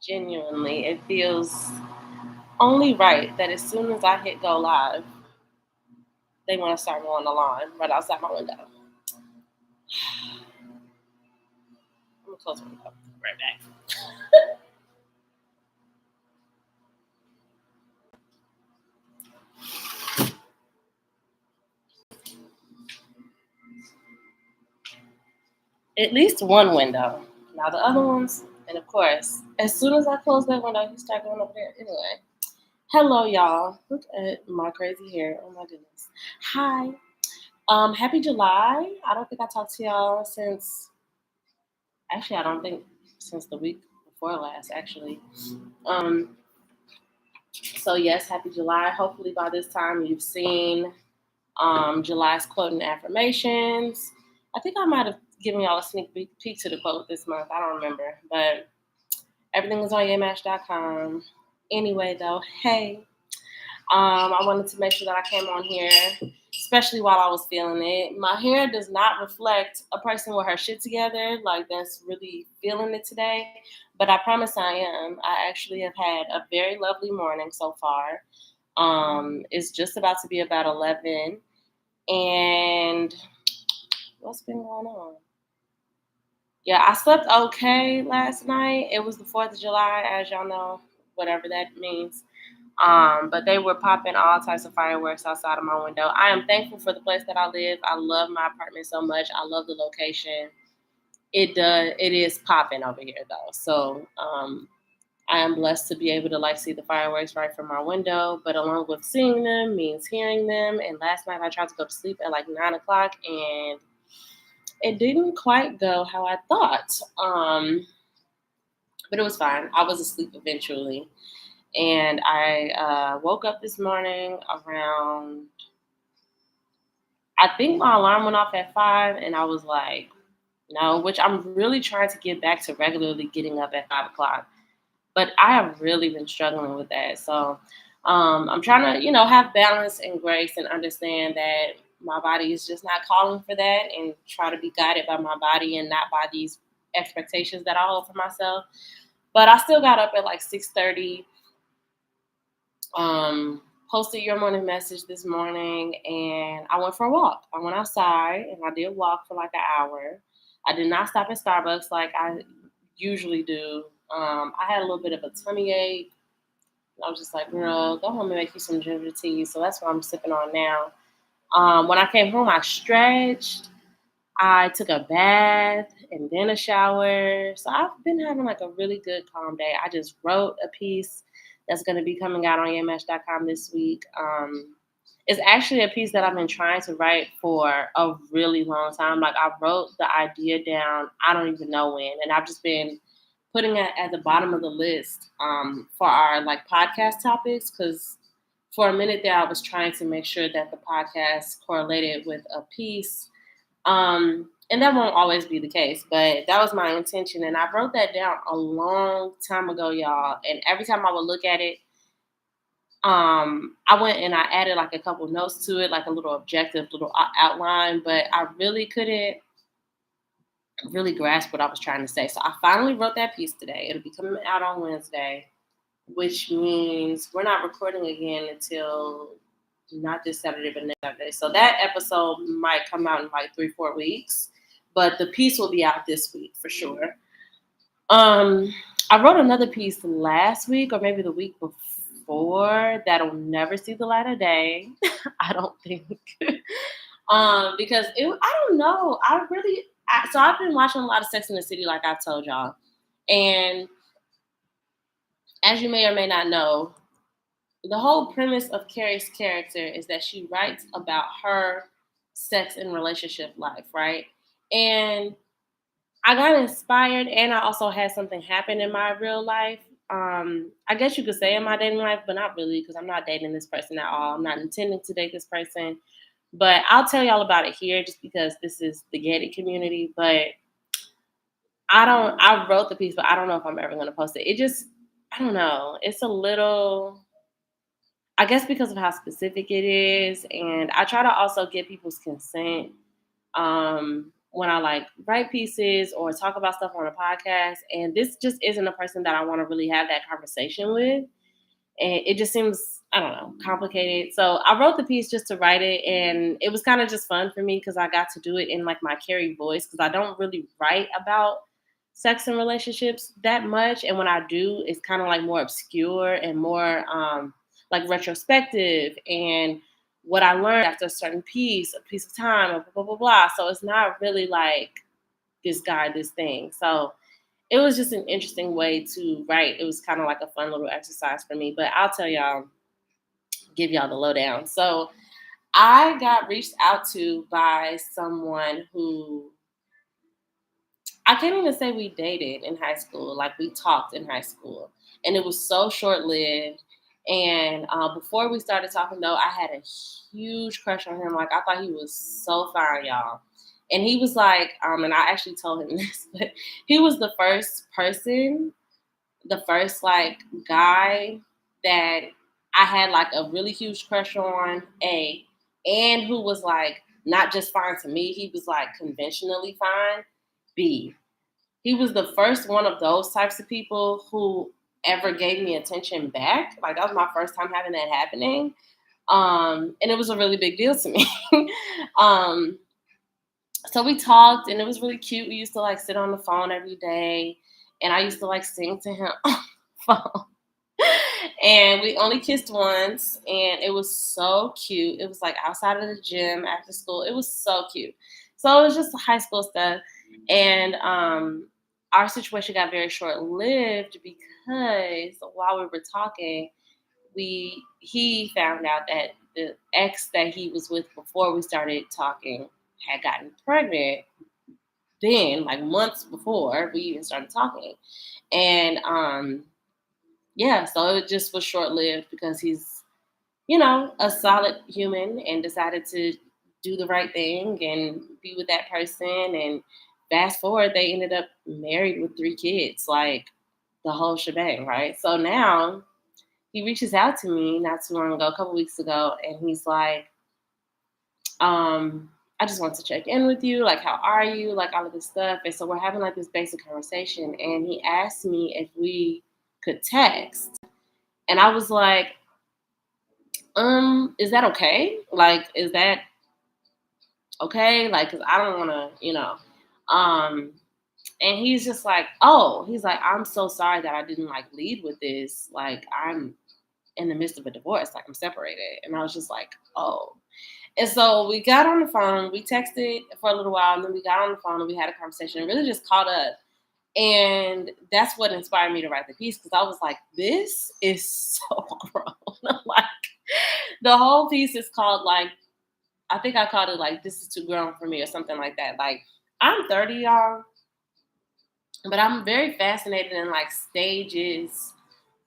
Genuinely, it feels only right that as soon as I hit go live, they want to start mowing the lawn right outside my window. I'm gonna close my window. Right back. At least one window. Now the other ones, and of course, as soon as I close that window, he start going over there. Anyway, hello y'all. Look at my crazy hair. Oh my goodness. Hi. Happy July. I don't think I talked to y'all since. Actually, I don't think since the week before last. Actually. Um. So yes, happy July. Hopefully by this time you've seen July's quote and affirmations. I think I might have given y'all a sneak peek to the quote this month. I don't remember, but everything is on yamash.com. Anyway, though, hey, I wanted to make sure that I came on here, especially while I was feeling it. My hair does not reflect a person with her shit together, like that's really feeling it today. But I promise I am. I actually have had a very lovely morning so far. It's just about to be about 11. And what's been going on? Yeah, I slept okay last night. It was the 4th of July, as y'all know, whatever that means. But they were popping all types of fireworks outside of my window. I am thankful for the place that I live. I love my apartment so much. I love the location. It is popping over here though. So I am blessed to be able to like see the fireworks right from my window. But along with seeing them means hearing them. And last night I tried to go to sleep at like 9 o'clock, and it didn't quite go how I thought. But it was fine. I was asleep eventually. And I woke up this morning around, I think my alarm went off at 5, and I was like, no, which I'm really trying to get back to regularly getting up at 5 o'clock. But I have really been struggling with that. So I'm trying to, have balance and grace and understand that my body is just not calling for that, and try to be guided by my body and not by these expectations that I hold for myself. But I still got up at like 6:30. Um, Posted your morning message this morning, and I went for a walk. I went outside and I did walk for like an hour. I did not stop at Starbucks like I usually do. I had a little bit of a tummy ache. I was just like, girl, go home and make you some ginger tea. So that's what I'm sipping on now. When I came home, I stretched. I took a bath and then a shower. So I've been having like a really good calm day. I just wrote a piece that's going to be coming out on yamash.com this week. It's actually a piece that I've been trying to write for a really long time. Like I wrote the idea down, I don't even know when. And I've just been putting it at the bottom of the list for our like podcast topics, because for a minute there I was trying to make sure that the podcast correlated with a piece, and that won't always be the case, but that was my intention. And I wrote that down a long time ago, y'all. And every time I would look at it, I went and I added like a couple notes to it, like a little objective, little outline, but I really couldn't really grasp what I was trying to say. So I finally wrote that piece today. It'll be coming out on Wednesday, which means we're not recording again until not this Saturday, but next Saturday. So that episode might come out in like 3-4 weeks, but the piece will be out this week for sure. I wrote another piece last week or maybe the week before that'll never see the light of day. I don't think. Because I don't know. So I've been watching a lot of Sex in the City, like I told y'all, and as you may or may not know, the whole premise of Carrie's character is that she writes about her sex and relationship life, right? And I got inspired, and I also had something happen in my real life. I guess you could say in my dating life, but not really, because I'm not dating this person at all. I'm not intending to date this person, but I'll tell y'all about it here, just because this is the gated community. But I wrote the piece, but I don't know if I'm ever going to post it. I don't know. It's a little, I guess because of how specific it is, and I try to also get people's consent. when I like write pieces or talk about stuff on a podcast. And this just isn't a person that I want to really have that conversation with. And it just seems, I don't know, complicated. So I wrote the piece just to write it, and it was kind of just fun for me because I got to do it in like my Carrie voice, because I don't really write about sex and relationships that much, and when I do, it's kind of like more obscure and more like retrospective, and what I learned after a piece of time, blah blah blah blah. So it's not really like this guy, this thing. So it was just an interesting way to write. It was kind of like a fun little exercise for me. But I'll tell y'all, give y'all the lowdown. So I got reached out to by someone who, I can't even say we dated in high school. Like, we talked in high school, and it was so short lived. And before we started talking, though, I had a huge crush on him. Like, I thought he was so fine, y'all. And he was like, and I actually told him this, but he was the first like guy that I had like a really huge crush on, and who was like not just fine to me, he was like conventionally fine. B. He was the first one of those types of people who ever gave me attention back. Like, that was my first time having that happening. And it was a really big deal to me. um, so we talked, and it was really cute. We used to like sit on the phone every day, and I used to like sing to him on the phone. And we only kissed once, and it was so cute. It was like outside of the gym after school. It was so cute. So it was just high school stuff. And our situation got very short lived because while we were talking, he found out that the ex that he was with before we started talking had gotten pregnant then, like months before we even started talking. And yeah, so it just was short lived because he's, a solid human and decided to do the right thing and be with that person. And fast forward, they ended up married with 3 kids, like the whole shebang, right? So now he reaches out to me not too long ago, a couple weeks ago, and he's like, I just want to check in with you. Like, how are you? Like, all of this stuff. And so we're having like this basic conversation. And he asked me if we could text. And I was like, is that okay? Like, is that okay? Like, cause I don't want to, and he's just like, oh, he's like, I'm so sorry that I didn't like lead with this. Like, I'm in the midst of a divorce. Like, I'm separated. And I was just like, oh. And so we got on the phone, we texted for a little while, and then we got on the phone and we had a conversation and really just caught up. And that's what inspired me to write the piece, because I was like, this is so grown. Like, the whole piece is called, like, I think I called it like, this is too grown for me, or something like that. Like, I'm 30, y'all, but I'm very fascinated in like stages.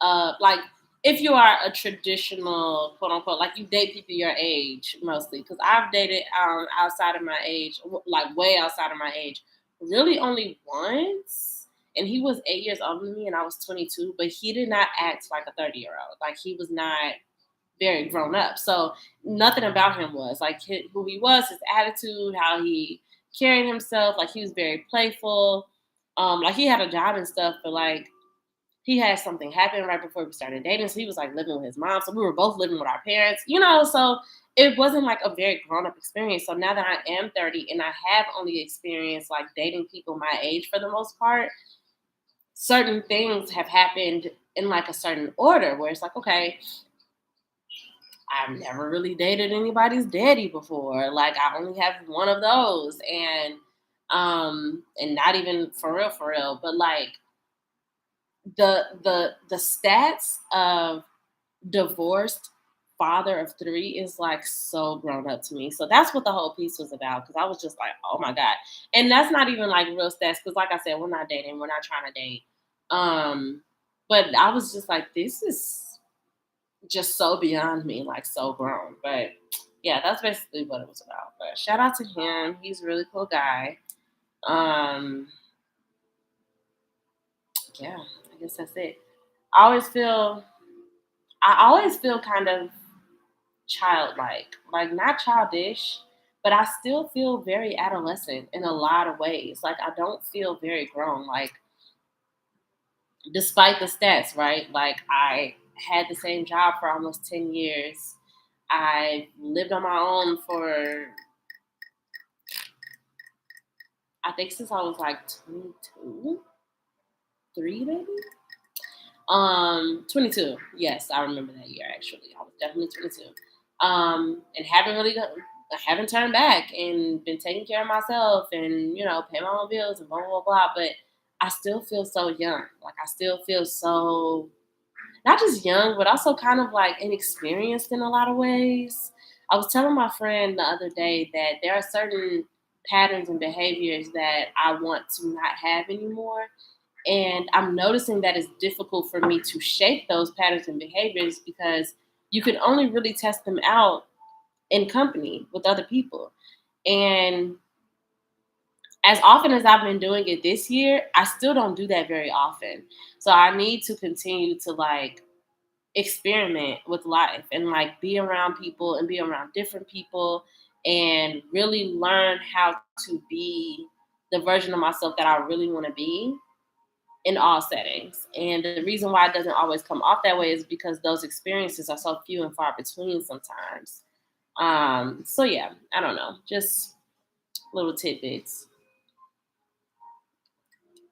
Like, if you are a traditional quote unquote, like, you date people your age mostly, because I've dated outside of my age, like way outside of my age, really only once, and he was 8 years older than me, and I was 22, but he did not act like a 30-year-old. Like, he was not very grown up. So nothing about him was like who he was, his attitude, how he carried himself. Like, he was very playful. Like, he had a job and stuff, but like, he had something happen right before we started dating. So he was like living with his mom. So we were both living with our parents, so it wasn't like a very grown up experience. So now that I am 30 and I have only experienced like dating people my age for the most part, certain things have happened in like a certain order where it's like, okay, I've never really dated anybody's daddy before. Like, I only have one of those, and not even for real, but like the stats of divorced father of 3 is like so grown up to me. So that's what the whole piece was about, because I was just like, oh my God. And that's not even like real stats, because like I said, we're not dating, we're not trying to date. But I was just like, this is just so beyond me, like so grown. But yeah, that's basically what it was about. But shout out to him. He's a really cool guy. Um, yeah, I guess that's it. I always feel I always feel kind of childlike, like not childish, but I still feel very adolescent in a lot of ways. Like I don't feel very grown. Like despite the stats, right? Like I had the same job for almost 10 years. I lived on my own for I think since I was like 22, 3 maybe. 22. Yes, I remember that year actually. I was definitely 22. And I haven't turned back and been taking care of myself and pay my own bills and blah blah blah. But I still feel so young. Like I still feel so not just young, but also kind of like inexperienced in a lot of ways. I was telling my friend the other day that there are certain patterns and behaviors that I want to not have anymore. And I'm noticing that it's difficult for me to shape those patterns and behaviors because you can only really test them out in company with other people. And as often as I've been doing it this year, I still don't do that very often. So I need to continue to like experiment with life and like be around people and be around different people and really learn how to be the version of myself that I really want to be in all settings. And the reason why it doesn't always come off that way is because those experiences are so few and far between sometimes. So yeah, I don't know, just little tidbits.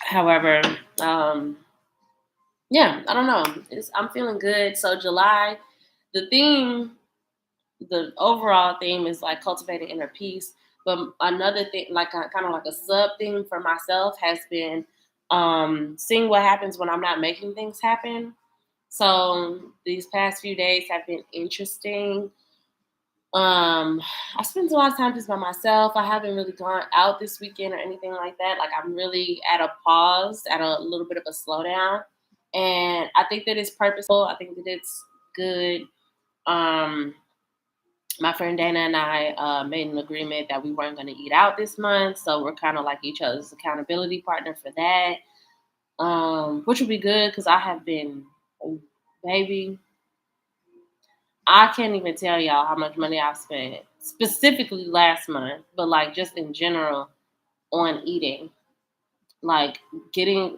However, um, yeah, I don't know. I'm feeling good. So July, the theme, the overall theme is like cultivating inner peace. But another thing, like kind of like a sub theme for myself, has been seeing what happens when I'm not making things happen. So these past few days have been interesting. Um, I spent a lot of time just by myself. I haven't really gone out this weekend or anything like that. Like I'm really at a pause, at a little bit of a slowdown. And I think that it's purposeful. I think that it's good. Um, my friend Dana and I made an agreement that we weren't going to eat out this month. So we're kind of like each other's accountability partner for that, which would be good because I have been, oh, baby, I can't even tell y'all how much money I've spent specifically last month, but like just in general on eating, like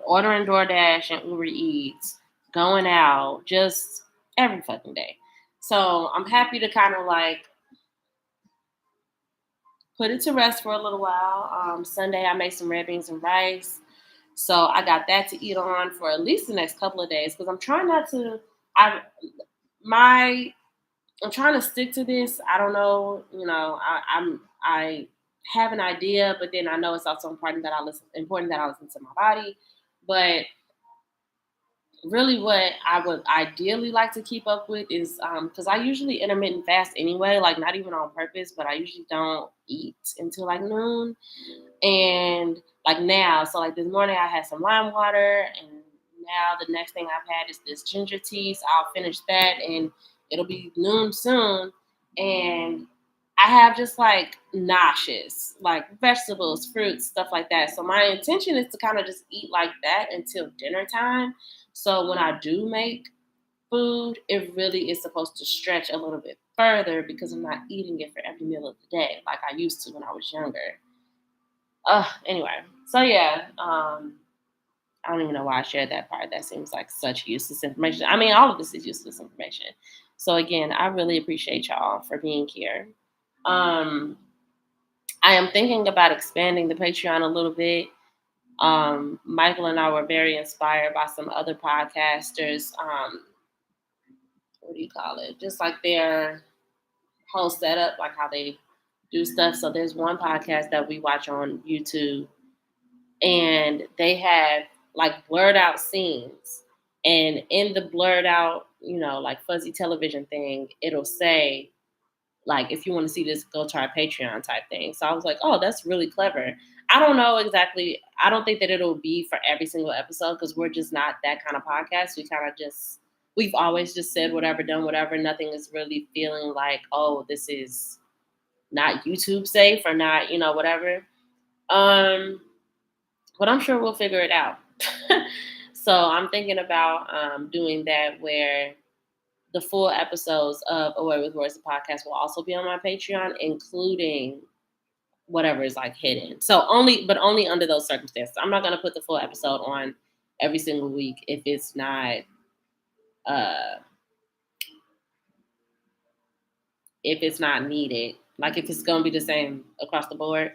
ordering DoorDash and Uber Eats, going out, just every fucking day. So I'm happy to kind of like put it to rest for a little while. Sunday I made some red beans and rice. So I got that to eat on for at least the next couple of days because I'm trying not to. I my I'm trying to stick to this. I don't know, I have an idea, but then I know it's also important that I listen to my body. But really, what I would ideally like to keep up with is because I usually intermittent fast anyway, like not even on purpose, but I usually don't eat until like noon. And like now, so like this morning I had some lime water, and now the next thing I've had is this ginger tea. So I'll finish that, and it'll be noon soon. And I have just like nauseous, like vegetables, fruits, stuff like that. So my intention is to kind of just eat like that until dinner time. So when I do make food, it really is supposed to stretch a little bit further because I'm not eating it for every meal of the day like I used to when I was younger. Anyway, so yeah, I don't even know why I shared that part. That seems like such useless information. I mean, all of this is useless information. So again, I really appreciate y'all for being here. Um, I am thinking about expanding the Patreon a little bit. Michael and I were very inspired by some other podcasters. What do you call it? Just like their whole setup, like how they do stuff. So there's one podcast that we watch on YouTube, and they have like blurred out scenes, and in the blurred out like fuzzy television thing, it'll say like, if you want to see this, go to our Patreon type thing. So I was like, oh, that's really clever. I don't know exactly, I don't think that it'll be for every single episode because we're just not that kind of podcast. We've always just said whatever, done whatever. Nothing is really feeling like, oh, this is not YouTube safe or not whatever. um but I'm sure we'll figure it out. So I'm thinking about doing that, where the full episodes of Away with Words, the podcast, will also be on my Patreon, including whatever is like hidden. So only under those circumstances. I'm not gonna put the full episode on every single week uh if it's not needed. Like if it's gonna be the same across the board.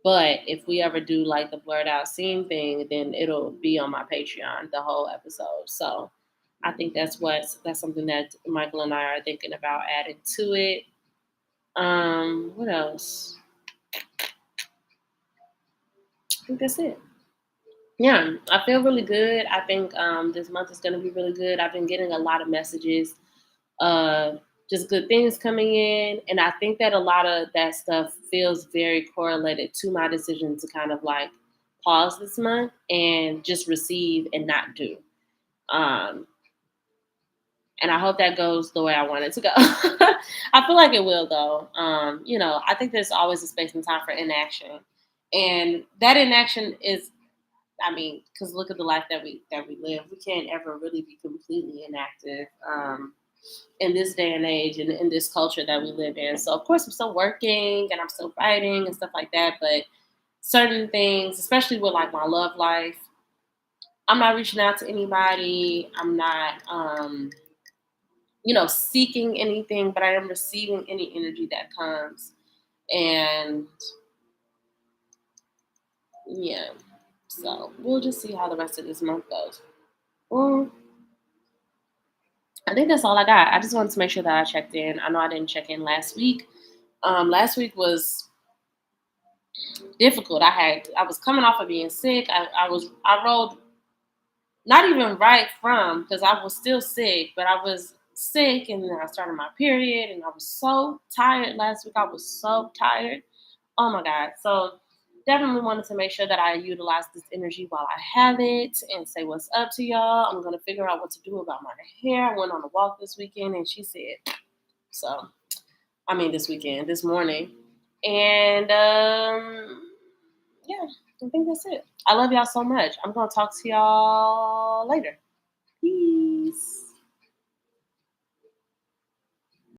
But if we ever do like the blurred out scene thing, then it'll be on my Patreon, the whole episode. So I think that's something that Michael and I are thinking about adding to it. What else? I think that's it. Yeah, I feel really good. I think this month is going to be really good. I've been getting a lot of messages, uh, just good things coming in. And I think that a lot of that stuff feels very correlated to my decision to kind of like pause this month and just receive and not do. Um, and I hope that goes the way I want it to go. I feel like it will, though. I think there's always a space and time for inaction. And that inaction is because look at the life that we live. We can't ever really be completely inactive in this day and age and in this culture that we live in. So of course I'm still working and I'm still writing and stuff like that. But certain things, especially with like my love life, I'm not reaching out to anybody. I'm not seeking anything, but I am receiving any energy that comes. And yeah, so we'll just see how the rest of this month goes. Well, I think that's all I got. I just wanted to make sure that I checked in. I know I didn't check in last week. Last week was difficult. I was coming off of being sick. I rolled not even right from because I was still sick, but I was sick and then I started my period and I was so tired last week. I was so tired. Oh my God. So definitely wanted to make sure that I utilize this energy while I have it and say what's up to y'all. I'm gonna figure out what to do about my hair. I went on a walk this weekend and she said so. This morning. And yeah, I think that's it. I love y'all so much. I'm gonna talk to y'all later.